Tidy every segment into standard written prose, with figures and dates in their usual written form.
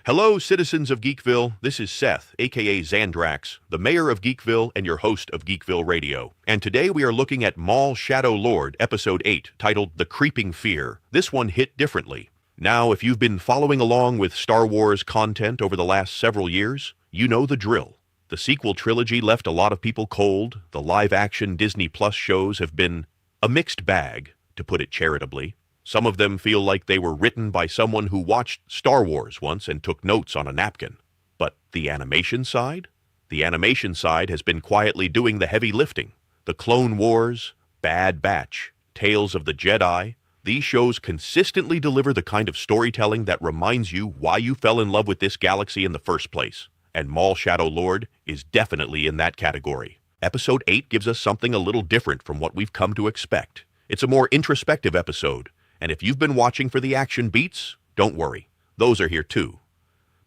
Hello, citizens of Geekville. This is Seth, aka Xandrax, the mayor of Geekville and your host of Geekville Radio. And today we are looking at Maul Shadow Lord, Episode 8, titled The Creeping Fear. This one hit differently. Now, if you've been following along with Star Wars content over the last several years, you know the drill. The sequel trilogy left a lot of people cold. The live-action Disney Plus shows have been a mixed bag, to put it charitably. Some of them feel like they were written by someone who watched Star Wars once and took notes on a napkin. But the animation side? The animation side has been quietly doing the heavy lifting. The Clone Wars, Bad Batch, Tales of the Jedi, these shows consistently deliver the kind of storytelling that reminds you why you fell in love with this galaxy in the first place. And Maul Shadow Lord is definitely in that category. Episode 8 gives us something a little different from what we've come to expect. It's a more introspective episode. And if you've been watching for the action beats, don't worry, those are here too.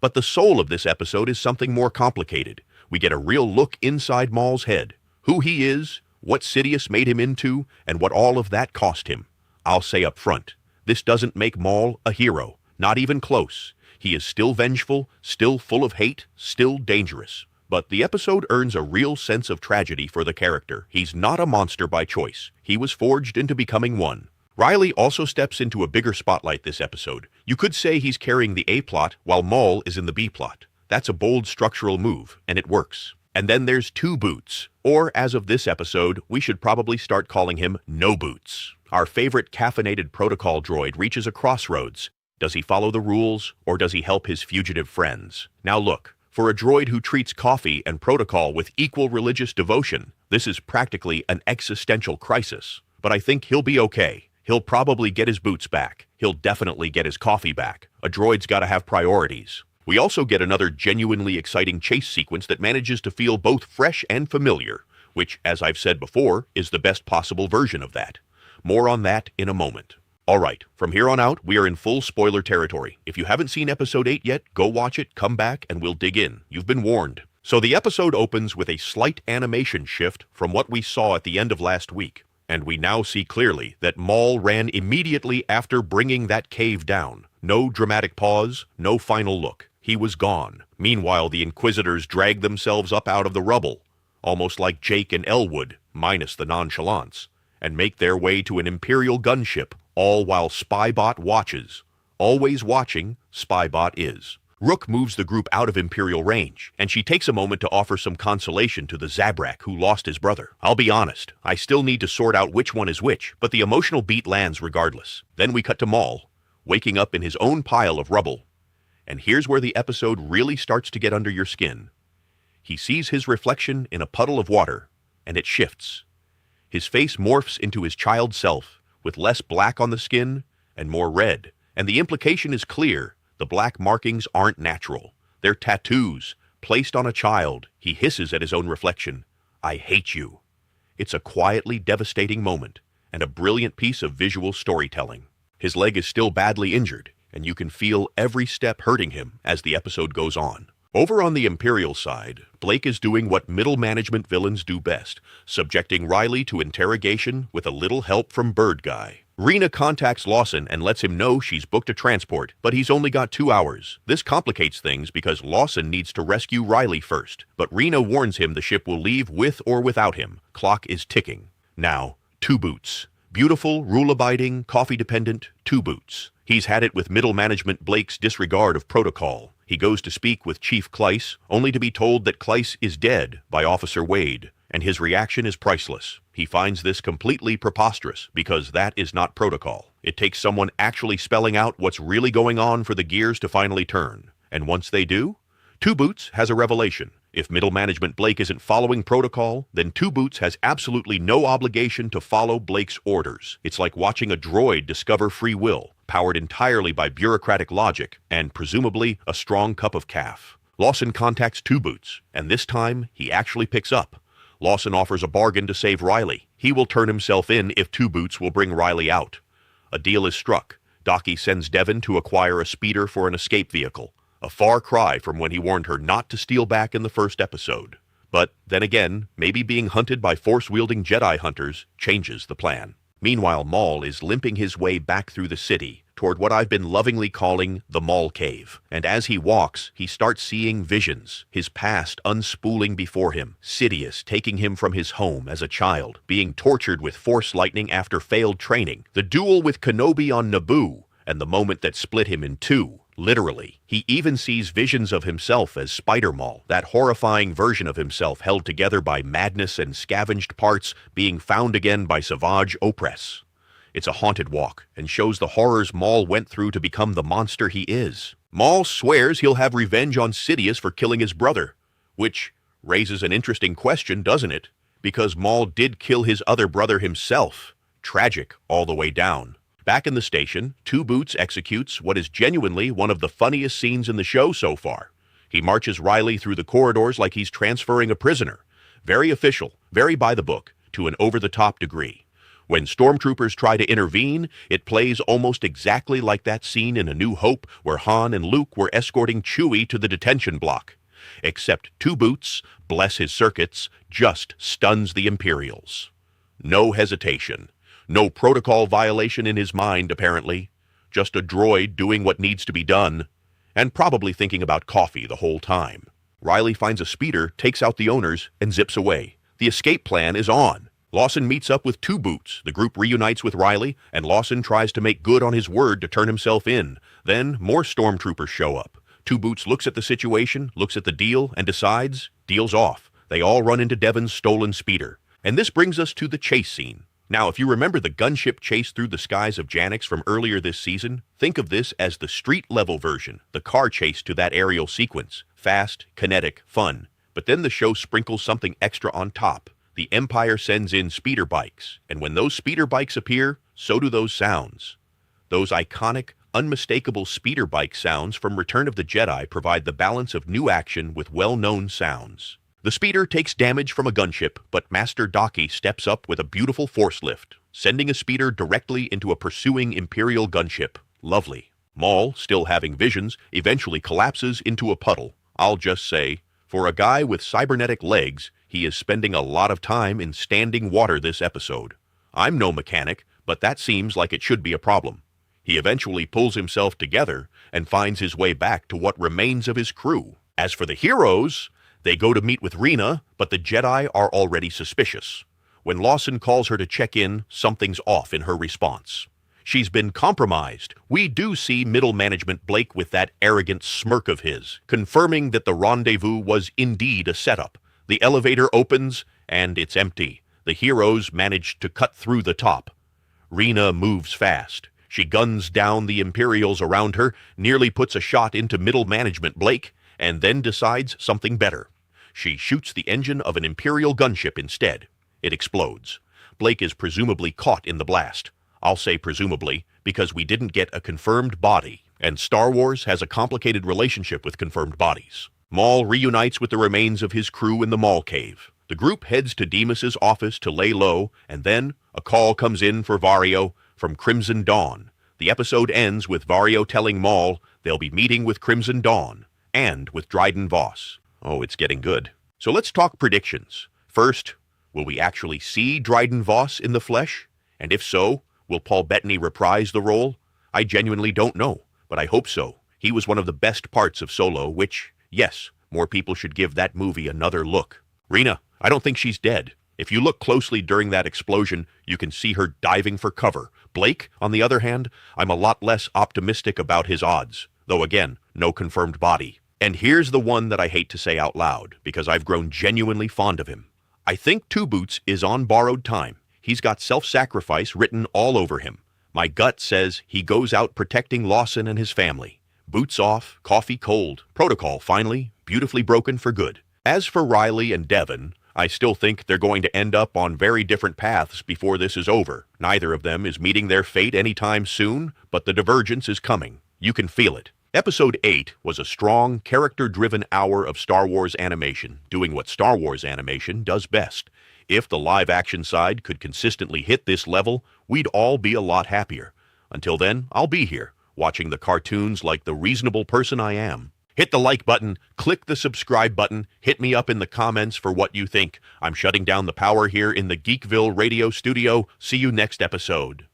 But the soul of this episode is something more complicated. We get a real look inside Maul's head, who he is, what Sidious made him into, and what all of that cost him. I'll say up front, this doesn't make Maul a hero, not even close. He is still vengeful, still full of hate, still dangerous. But the episode earns a real sense of tragedy for the character. He's not a monster by choice. He was forged into becoming one. Rylee also steps into a bigger spotlight this episode. You could say he's carrying the A-plot while Maul is in the B-plot. That's a bold structural move, and it works. And then there's Two Boots, or as of this episode, we should probably start calling him No Boots. Our favorite caffeinated protocol droid reaches a crossroads. Does he follow the rules, or does he help his fugitive friends? Now look, for a droid who treats coffee and protocol with equal religious devotion, this is practically an existential crisis. But I think he'll be okay. He'll probably get his boots back. He'll definitely get his coffee back. A droid's gotta have priorities. We also get another genuinely exciting chase sequence that manages to feel both fresh and familiar, which, as I've said before, is the best possible version of that. More on that in a moment. Alright, from here on out, we are in full spoiler territory. If you haven't seen Episode 8 yet, go watch it, come back, and we'll dig in. You've been warned. So the episode opens with a slight animation shift from what we saw at the end of last week. And we now see clearly that Maul ran immediately after bringing that cave down. No dramatic pause, no final look. He was gone. Meanwhile, the Inquisitors dragged themselves up out of the rubble, almost like Jake and Elwood, minus the nonchalance, and make their way to an Imperial gunship, all while Spybot watches. Always watching, Spybot is. Rook moves the group out of Imperial range, and she takes a moment to offer some consolation to the Zabrak who lost his brother. I'll be honest, I still need to sort out which one is which, but the emotional beat lands regardless. Then we cut to Maul, waking up in his own pile of rubble. And here's where the episode really starts to get under your skin. He sees his reflection in a puddle of water, and it shifts. His face morphs into his child self, with less black on the skin and more red, and the implication is clear. The black markings aren't natural. They're tattoos, placed on a child. He hisses at his own reflection. I hate you. It's a quietly devastating moment, and a brilliant piece of visual storytelling. His leg is still badly injured, and you can feel every step hurting him as the episode goes on. Over on the Imperial side, Blake is doing what middle management villains do best, subjecting Rylee to interrogation with a little help from Bird Guy. Rena contacts Lawson and lets him know she's booked a transport, but he's only got 2 hours. This complicates things because Lawson needs to rescue Rylee first, but Rena warns him the ship will leave with or without him. Clock is ticking. Now, Two Boots. Beautiful, rule-abiding, coffee-dependent Two Boots. He's had it with middle management Blake's disregard of protocol. He goes to speak with Chief Kleiss, only to be told that Kleiss is dead by Officer Wade, and his reaction is priceless. He finds this completely preposterous, because that is not protocol. It takes someone actually spelling out what's really going on for the gears to finally turn. And once they do, Two Boots has a revelation. If middle management Blake isn't following protocol, then Two Boots has absolutely no obligation to follow Blake's orders. It's like watching a droid discover free will, powered entirely by bureaucratic logic, and presumably a strong cup of caf. Lawson contacts Two Boots, and this time he actually picks up. Lawson offers a bargain to save Rylee. He will turn himself in if Two Boots will bring Rylee out. A deal is struck. Docky sends Devon to acquire a speeder for an escape vehicle, a far cry from when he warned her not to steal back in the first episode. But then again, maybe being hunted by force-wielding Jedi hunters changes the plan. Meanwhile, Maul is limping his way back through the city, toward what I've been lovingly calling the Maul Cave. And as he walks, he starts seeing visions, his past unspooling before him, Sidious taking him from his home as a child, being tortured with Force lightning after failed training, the duel with Kenobi on Naboo, and the moment that split him in two. Literally. He even sees visions of himself as Spider-Maul, that horrifying version of himself held together by madness and scavenged parts being found again by Savage Opress. It's a haunted walk, and shows the horrors Maul went through to become the monster he is. Maul swears he'll have revenge on Sidious for killing his brother, which raises an interesting question, doesn't it? Because Maul did kill his other brother himself. Tragic all the way down. Back in the station, Two Boots executes what is genuinely one of the funniest scenes in the show so far. He marches Rylee through the corridors like he's transferring a prisoner. Very official, very by the book, to an over-the-top degree. When stormtroopers try to intervene, it plays almost exactly like that scene in A New Hope where Han and Luke were escorting Chewie to the detention block. Except Two Boots, bless his circuits, just stuns the Imperials. No hesitation. No protocol violation in his mind, apparently. Just a droid doing what needs to be done, and probably thinking about coffee the whole time. Rylee finds a speeder, takes out the owners, and zips away. The escape plan is on. Lawson meets up with Two Boots. The group reunites with Rylee, and Lawson tries to make good on his word to turn himself in. Then more stormtroopers show up. Two Boots looks at the situation, looks at the deal, and decides, deal's off. They all run into Devon's stolen speeder. And this brings us to the chase scene. Now, if you remember the gunship chase through the skies of Janix from earlier this season, think of this as the street-level version, the car chase to that aerial sequence. Fast, kinetic, fun. But then the show sprinkles something extra on top. The Empire sends in speeder bikes, and when those speeder bikes appear, so do those sounds. Those iconic, unmistakable speeder bike sounds from Return of the Jedi provide the balance of new action with well-known sounds. The speeder takes damage from a gunship, but Master Daki steps up with a beautiful force lift, sending a speeder directly into a pursuing Imperial gunship. Lovely. Maul, still having visions, eventually collapses into a puddle. I'll just say, for a guy with cybernetic legs, he is spending a lot of time in standing water this episode. I'm no mechanic, but that seems like it should be a problem. He eventually pulls himself together and finds his way back to what remains of his crew. As for the heroes, they go to meet with Rena, but the Jedi are already suspicious. When Lawson calls her to check in, something's off in her response. She's been compromised. We do see middle management Blake with that arrogant smirk of his, confirming that the rendezvous was indeed a setup. The elevator opens, and it's empty. The heroes manage to cut through the top. Rena moves fast. She guns down the Imperials around her, nearly puts a shot into middle management Blake, and then decides something better. She shoots the engine of an Imperial gunship instead. It explodes. Blake is presumably caught in the blast. I'll say presumably, because we didn't get a confirmed body, and Star Wars has a complicated relationship with confirmed bodies. Maul reunites with the remains of his crew in the Maul Cave. The group heads to Demas's office to lay low, and then a call comes in for Vario from Crimson Dawn. The episode ends with Vario telling Maul they'll be meeting with Crimson Dawn, and with Dryden Voss. Oh, it's getting good. So let's talk predictions. First, will we actually see Dryden Voss in the flesh? And if so, will Paul Bettany reprise the role? I genuinely don't know, but I hope so. He was one of the best parts of Solo, which, yes, more people should give that movie another look. Rena, I don't think she's dead. If you look closely during that explosion, you can see her diving for cover. Blake, on the other hand, I'm a lot less optimistic about his odds, though again, no confirmed body. And here's the one that I hate to say out loud, because I've grown genuinely fond of him. I think Two Boots is on borrowed time. He's got self-sacrifice written all over him. My gut says he goes out protecting Lawson and his family. Boots off, coffee cold. Protocol, finally, beautifully broken for good. As for Rylee and Devon, I still think they're going to end up on very different paths before this is over. Neither of them is meeting their fate anytime soon, but the divergence is coming. You can feel it. Episode 8 was a strong, character-driven hour of Star Wars animation, doing what Star Wars animation does best. If the live-action side could consistently hit this level, we'd all be a lot happier. Until then, I'll be here, watching the cartoons like the reasonable person I am. Hit the like button, click the subscribe button, hit me up in the comments for what you think. I'm shutting down the power here in the Geekville radio studio. See you next episode.